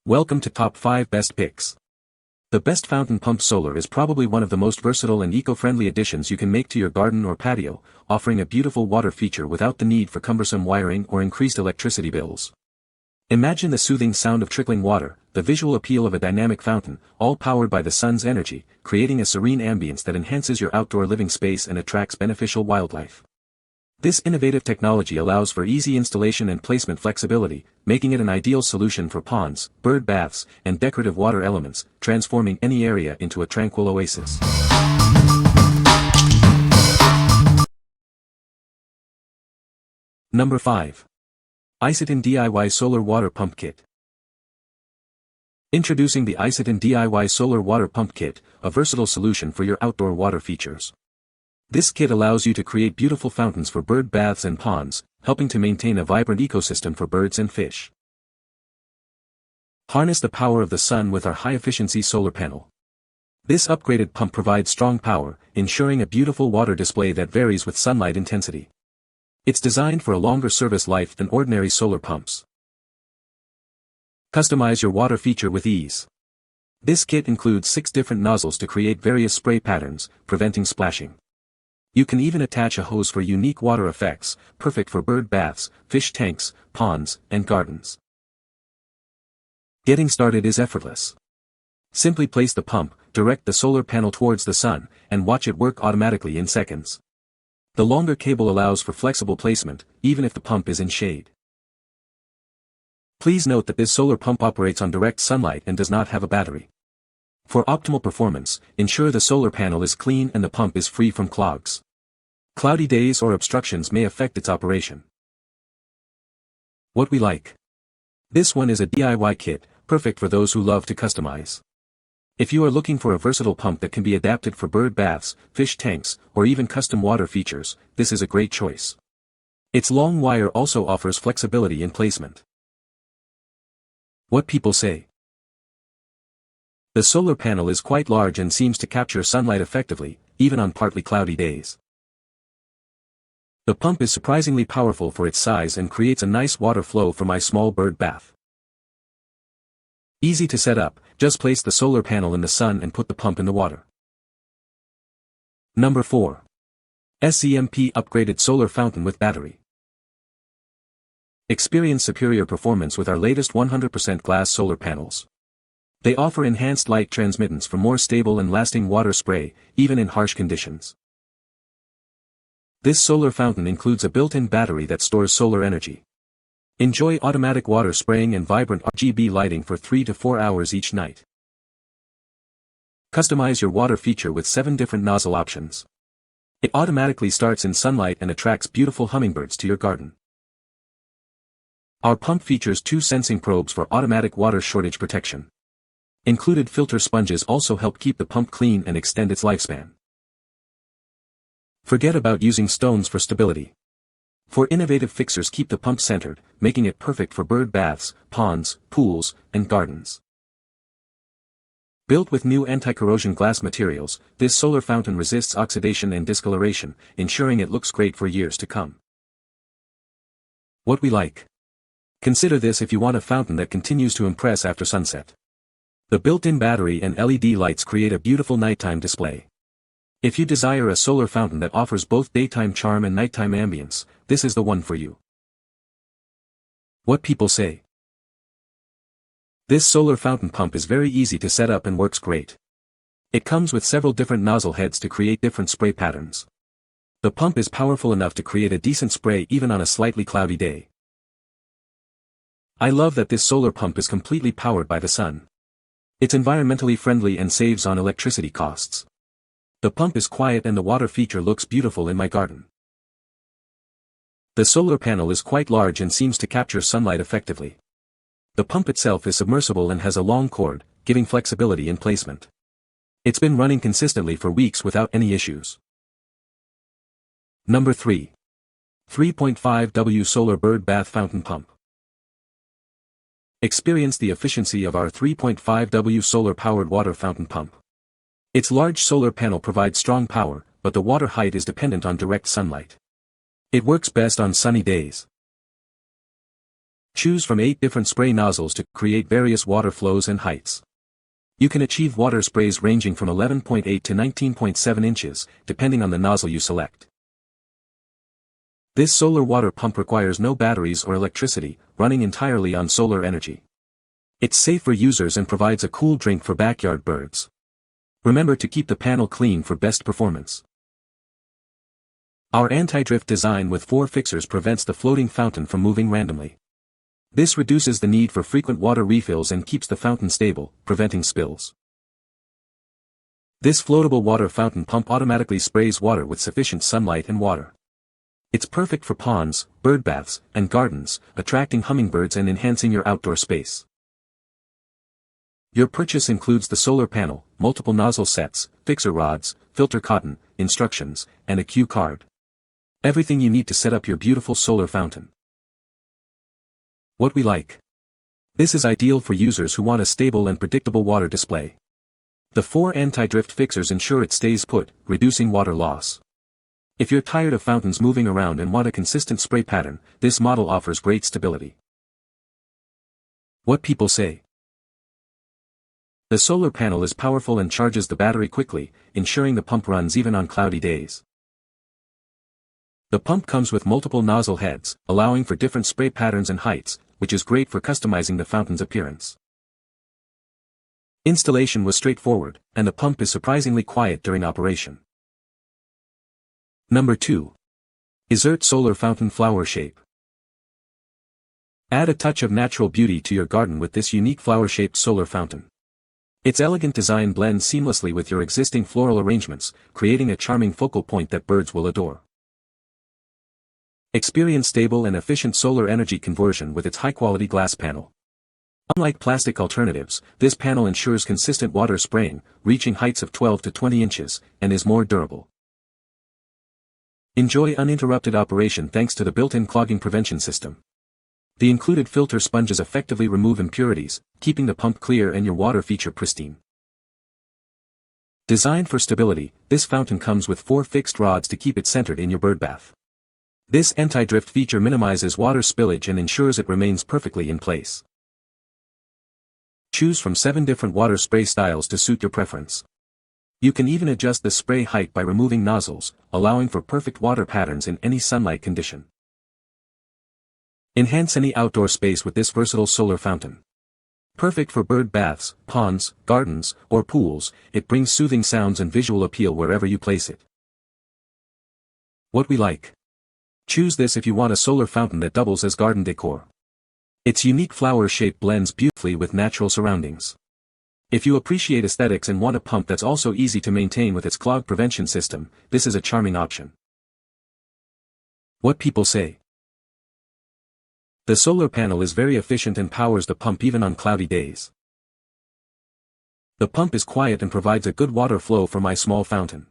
Welcome to Top 5 Best Picks. The best fountain pump solar is probably one of the most versatile and eco-friendly additions you can make to your garden or patio, offering a beautiful water feature without the need for cumbersome wiring or increased electricity bills. Imagine the soothing sound of trickling water, the visual appeal of a dynamic fountain, all powered by the sun's energy, creating a serene ambience that enhances your outdoor living space and attracts beneficial wildlife. This innovative technology allows for easy installation and placement flexibility, making it an ideal solution for ponds, bird baths, and decorative water elements, transforming any area into a tranquil oasis. Number 5. AISITIN DIY Solar Water Pump Kit. Introducing the AISITIN DIY Solar Water Pump Kit, a versatile solution for your outdoor water features. This kit allows you to create beautiful fountains for bird baths and ponds, helping to maintain a vibrant ecosystem for birds and fish. Harness the power of the sun with our high-efficiency solar panel. This upgraded pump provides strong power, ensuring a beautiful water display that varies with sunlight intensity. It's designed for a longer service life than ordinary solar pumps. Customize your water feature with ease. This kit includes 6 different nozzles to create various spray patterns, preventing splashing. You can even attach a hose for unique water effects, perfect for bird baths, fish tanks, ponds, and gardens. Getting started is effortless. Simply place the pump, direct the solar panel towards the sun, and watch it work automatically in seconds. The longer cable allows for flexible placement, even if the pump is in shade. Please note that this solar pump operates on direct sunlight and does not have a battery. For optimal performance, ensure the solar panel is clean and the pump is free from clogs. Cloudy days or obstructions may affect its operation. What we like. This one is a DIY kit, perfect for those who love to customize. If you are looking for a versatile pump that can be adapted for bird baths, fish tanks, or even custom water features, this is a great choice. Its long wire also offers flexibility in placement. What people say. The solar panel is quite large and seems to capture sunlight effectively, even on partly cloudy days. The pump is surprisingly powerful for its size and creates a nice water flow for my small bird bath. Easy to set up, just place the solar panel in the sun and put the pump in the water. Number 4. SZMP Upgraded Solar Fountain with Battery. Experience superior performance with our latest 100% glass solar panels. They offer enhanced light transmittance for more stable and lasting water spray, even in harsh conditions. This solar fountain includes a built-in battery that stores solar energy. Enjoy automatic water spraying and vibrant RGB lighting for 3 to 4 hours each night. Customize your water feature with 7 different nozzle options. It automatically starts in sunlight and attracts beautiful hummingbirds to your garden. Our pump features 2 sensing probes for automatic water shortage protection. Included filter sponges also help keep the pump clean and extend its lifespan. Forget about using stones for stability. For innovative fixtures, keep the pump centered, making it perfect for bird baths, ponds, pools, and gardens. Built with new anti-corrosion glass materials, this solar fountain resists oxidation and discoloration, ensuring it looks great for years to come. What we like. Consider this if you want a fountain that continues to impress after sunset. The built-in battery and LED lights create a beautiful nighttime display. If you desire a solar fountain that offers both daytime charm and nighttime ambience, this is the one for you. What people say. This solar fountain pump is very easy to set up and works great. It comes with several different nozzle heads to create different spray patterns. The pump is powerful enough to create a decent spray even on a slightly cloudy day. I love that this solar pump is completely powered by the sun. It's environmentally friendly and saves on electricity costs. The pump is quiet and the water feature looks beautiful in my garden. The solar panel is quite large and seems to capture sunlight effectively. The pump itself is submersible and has a long cord, giving flexibility in placement. It's been running consistently for weeks without any issues. Number 3. 3.5W Solar Bird Bath Fountain Pump. Experience the efficiency of our 3.5W solar-powered water fountain pump. Its large solar panel provides strong power, but the water height is dependent on direct sunlight. It works best on sunny days. Choose from 8 different spray nozzles to create various water flows and heights. You can achieve water sprays ranging from 11.8 to 19.7 inches, depending on the nozzle you select. This solar water pump requires no batteries or electricity, running entirely on solar energy. It's safe for users and provides a cool drink for backyard birds. Remember to keep the panel clean for best performance. Our anti-drift design with 4 fixers prevents the floating fountain from moving randomly. This reduces the need for frequent water refills and keeps the fountain stable, preventing spills. This floatable water fountain pump automatically sprays water with sufficient sunlight and water. It's perfect for ponds, bird baths, and gardens, attracting hummingbirds and enhancing your outdoor space. Your purchase includes the solar panel, multiple nozzle sets, fixer rods, filter cotton, instructions, and a cue card. Everything you need to set up your beautiful solar fountain. What we like. This is ideal for users who want a stable and predictable water display. The 4 anti-drift fixers ensure it stays put, reducing water loss. If you're tired of fountains moving around and want a consistent spray pattern, this model offers great stability. What people say. The solar panel is powerful and charges the battery quickly, ensuring the pump runs even on cloudy days. The pump comes with multiple nozzle heads, allowing for different spray patterns and heights, which is great for customizing the fountain's appearance. Installation was straightforward, and the pump is surprisingly quiet during operation. Number 2. Yzert Solar Fountain Flower Shape. Add a touch of natural beauty to your garden with this unique flower-shaped solar fountain. Its elegant design blends seamlessly with your existing floral arrangements, creating a charming focal point that birds will adore. Experience stable and efficient solar energy conversion with its high-quality glass panel. Unlike plastic alternatives, this panel ensures consistent water spraying, reaching heights of 12 to 20 inches, and is more durable. Enjoy uninterrupted operation thanks to the built-in clogging prevention system. The included filter sponges effectively remove impurities, keeping the pump clear and your water feature pristine. Designed for stability, this fountain comes with 4 fixed rods to keep it centered in your bird bath. This anti-drift feature minimizes water spillage and ensures it remains perfectly in place. Choose from 7 different water spray styles to suit your preference. You can even adjust the spray height by removing nozzles, allowing for perfect water patterns in any sunlight condition. Enhance any outdoor space with this versatile solar fountain. Perfect for bird baths, ponds, gardens, or pools, it brings soothing sounds and visual appeal wherever you place it. What we like. Choose this if you want a solar fountain that doubles as garden decor. Its unique flower shape blends beautifully with natural surroundings. If you appreciate aesthetics and want a pump that's also easy to maintain with its clog prevention system, this is a charming option. What people say. The solar panel is very efficient and powers the pump even on cloudy days. The pump is quiet and provides a good water flow for my small fountain.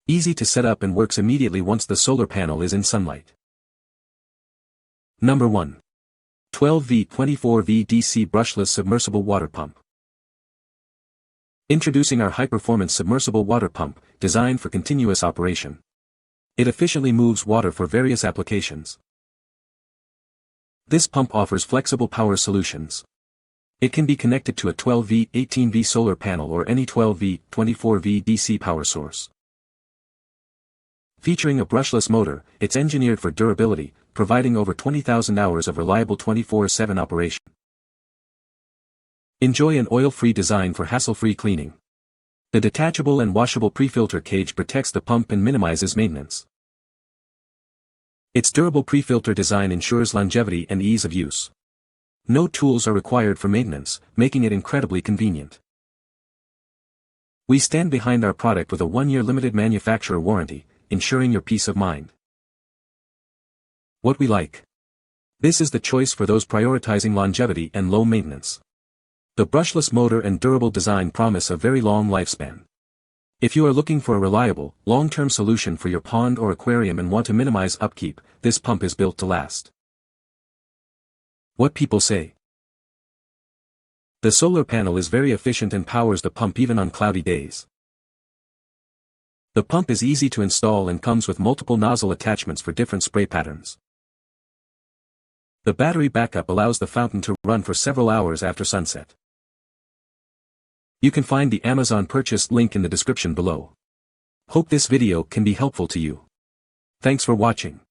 Easy to set up and works immediately once the solar panel is in sunlight. Number 1. 12V 24V DC Brushless Submersible Water Pump. Introducing our high-performance submersible water pump, designed for continuous operation. It efficiently moves water for various applications. This pump offers flexible power solutions. It can be connected to a 12V 18V solar panel or any 12V 24V DC power source. Featuring a brushless motor, it's engineered for durability, providing over 20,000 hours of reliable 24/7 operation. Enjoy an oil-free design for hassle-free cleaning. The detachable and washable pre-filter cage protects the pump and minimizes maintenance. Its durable pre-filter design ensures longevity and ease of use. No tools are required for maintenance, making it incredibly convenient. We stand behind our product with a 1-year limited manufacturer warranty, ensuring your peace of mind. What we like. This is the choice for those prioritizing longevity and low maintenance. The brushless motor and durable design promise a very long lifespan. If you are looking for a reliable, long-term solution for your pond or aquarium and want to minimize upkeep, this pump is built to last. What people say. The solar panel is very efficient and powers the pump even on cloudy days. The pump is easy to install and comes with multiple nozzle attachments for different spray patterns. The battery backup allows the fountain to run for several hours after sunset. You can find the Amazon purchase link in the description below. Hope this video can be helpful to you. Thanks for watching.